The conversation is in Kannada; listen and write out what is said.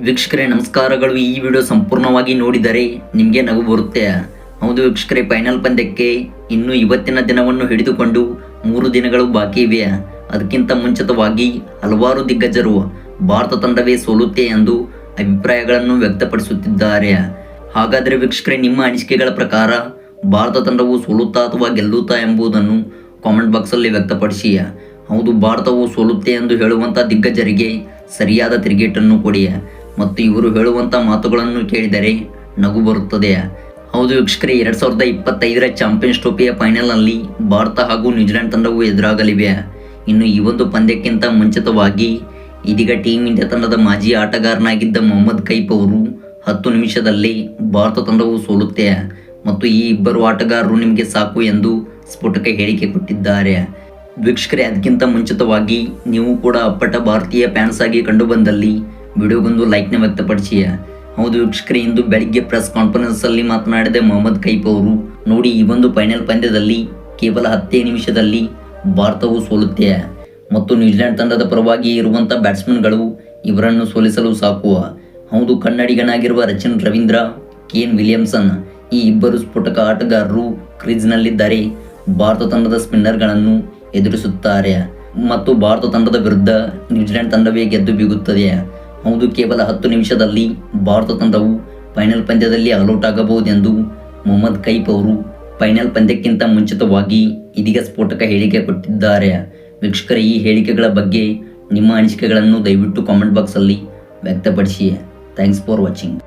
ವೀಕ್ಷಕರೇ ನಮಸ್ಕಾರಗಳು. ಈ ವಿಡಿಯೋ ಸಂಪೂರ್ಣವಾಗಿ ನೋಡಿದರೆ ನಿಮಗೆ ನಗು ಬರುತ್ತೆ. ಹೌದು ವೀಕ್ಷಕರೇ, ಫೈನಲ್ ಪಂದ್ಯಕ್ಕೆ ಇನ್ನು ಇವತ್ತಿನ ದಿನವನ್ನು ಹಿಡಿದುಕೊಂಡು 3 ದಿನಗಳು ಬಾಕಿ ಇವೆ. ಅದಕ್ಕಿಂತ ಮುಂಚಿತವಾಗಿ ಹಲವಾರು ದಿಗ್ಗಜರು ಭಾರತ ತಂಡವೇ ಸೋಲುತ್ತೆ ಎಂದು ಅಭಿಪ್ರಾಯಗಳನ್ನು ವ್ಯಕ್ತಪಡಿಸುತ್ತಿದ್ದಾರೆ. ಹಾಗಾದರೆ ವೀಕ್ಷಕರೇ, ನಿಮ್ಮ ಅನಿಸಿಕೆಗಳ ಪ್ರಕಾರ ಭಾರತ ತಂಡವು ಸೋಲುತ್ತಾ ಅಥವಾ ಗೆಲ್ಲುತ್ತಾ ಎಂಬುದನ್ನು ಕಾಮೆಂಟ್ ಬಾಕ್ಸಲ್ಲಿ ವ್ಯಕ್ತಪಡಿಸಿ. ಹೌದು, ಭಾರತವು ಸೋಲುತ್ತೆ ಎಂದು ಹೇಳುವಂಥ ದಿಗ್ಗಜರಿಗೆ ಸರಿಯಾದ ತಿರುಗೇಟನ್ನು ಕೊಡಿ ಮತ್ತು ಇವರು ಹೇಳುವಂಥ ಮಾತುಗಳನ್ನು ಕೇಳಿದರೆ ನಗು ಬರುತ್ತದೆ. ಹೌದು ವೀಕ್ಷಕರೇ, 2025ರ ಚಾಂಪಿಯನ್ಸ್ ಟ್ರೋಫಿಯ ಫೈನಲ್ನಲ್ಲಿ ಭಾರತ ಹಾಗೂ ನ್ಯೂಜಿಲೆಂಡ್ ತಂಡವು ಎದುರಾಗಲಿವೆ. ಇನ್ನು ಈ ಒಂದು ಪಂದ್ಯಕ್ಕಿಂತ ಮುಂಚಿತವಾಗಿ ಇದೀಗ ಟೀಮ್ ಇಂಡಿಯಾ ತಂಡದ ಮಾಜಿ ಆಟಗಾರನಾಗಿದ್ದ ಮೊಹಮ್ಮದ್ ಕೈಫ್ ಅವರು 10 ನಿಮಿಷದಲ್ಲಿ ಭಾರತ ತಂಡವು ಸೋಲುತ್ತೆ ಮತ್ತು ಈ ಇಬ್ಬರು ಆಟಗಾರರು ನಿಮಗೆ ಸಾಕು ಎಂದು ಸ್ಫೋಟಕ ಹೇಳಿಕೆ ಕೊಟ್ಟಿದ್ದಾರೆ. ವೀಕ್ಷಕರೇ, ಅದಕ್ಕಿಂತ ಮುಂಚಿತವಾಗಿ ನೀವು ಕೂಡ ಅಪ್ಪಟ ಭಾರತೀಯ ಫ್ಯಾನ್ಸ್ ಆಗಿ ಕಂಡು ಬಂದಲ್ಲಿ ವಿಡಿಯೋಗೊಂದು ಲೈಕ್ನ ವ್ಯಕ್ತಪಡಿಸಿ. ಹೌದು ವೀಕ್ಷಕರೇ, ಇಂದು ಬೆಳಿಗ್ಗೆ ಪ್ರೆಸ್ ಕಾನ್ಫರೆನ್ಸ್ ಅಲ್ಲಿ ಮಾತನಾಡಿದ ಮೊಹಮ್ಮದ್ ಕೈಫ್ ಅವರು, ನೋಡಿ ಈ ಒಂದು ಫೈನಲ್ ಪಂದ್ಯದಲ್ಲಿ ಕೇವಲ 10 ನಿಮಿಷದಲ್ಲಿ ಭಾರತವು ಸೋಲುತ್ತೆ ಮತ್ತು ನ್ಯೂಜಿಲೆಂಡ್ ತಂಡದ ಪರವಾಗಿ ಇರುವಂಥ ಬ್ಯಾಟ್ಸ್ಮನ್ಗಳು ಇವರನ್ನು ಸೋಲಿಸಲು ಸಾಕು. ಹೌದು, ಕನ್ನಡಿಗನಾಗಿರುವ ರಚಿನ್ ರವೀಂದ್ರ, ಕೇನ್ ವಿಲಿಯಮ್ಸನ್ ಈ ಇಬ್ಬರು ಸ್ಫೋಟಕ ಆಟಗಾರರು ಕ್ರೀಸ್ನಲ್ಲಿದ್ದರೆ ಭಾರತ ತಂಡದ ಸ್ಪಿನ್ನರ್ಗಳನ್ನು ಎದುರಿಸುತ್ತಾರೆ ಮತ್ತು ಭಾರತ ತಂಡದ ವಿರುದ್ಧ ನ್ಯೂಜಿಲೆಂಡ್ ತಂಡವೇ ಗೆದ್ದು ಬೀಗುತ್ತದೆ. ಹೌದು, ಕೇವಲ 10 ನಿಮಿಷದಲ್ಲಿ ಭಾರತ ತಂಡವು ಫೈನಲ್ ಪಂದ್ಯದಲ್ಲಿ ಆಲ್ಔಟ್ ಆಗಬಹುದೆಂದು ಮೊಹಮ್ಮದ್ ಕೈಫ್ ಅವರು ಫೈನಲ್ ಪಂದ್ಯಕ್ಕಿಂತ ಮುಂಚಿತವಾಗಿ ಇದೀಗ ಸ್ಫೋಟಕ ಹೇಳಿಕೆ ಕೊಟ್ಟಿದ್ದಾರೆ. ವೀಕ್ಷಕರ, ಈ ಹೇಳಿಕೆಗಳ ಬಗ್ಗೆ ನಿಮ್ಮ ಅನಿಸಿಕೆಗಳನ್ನು ದಯವಿಟ್ಟು ಕಾಮೆಂಟ್ ಬಾಕ್ಸಲ್ಲಿ ವ್ಯಕ್ತಪಡಿಸಿ. Thanks for watching.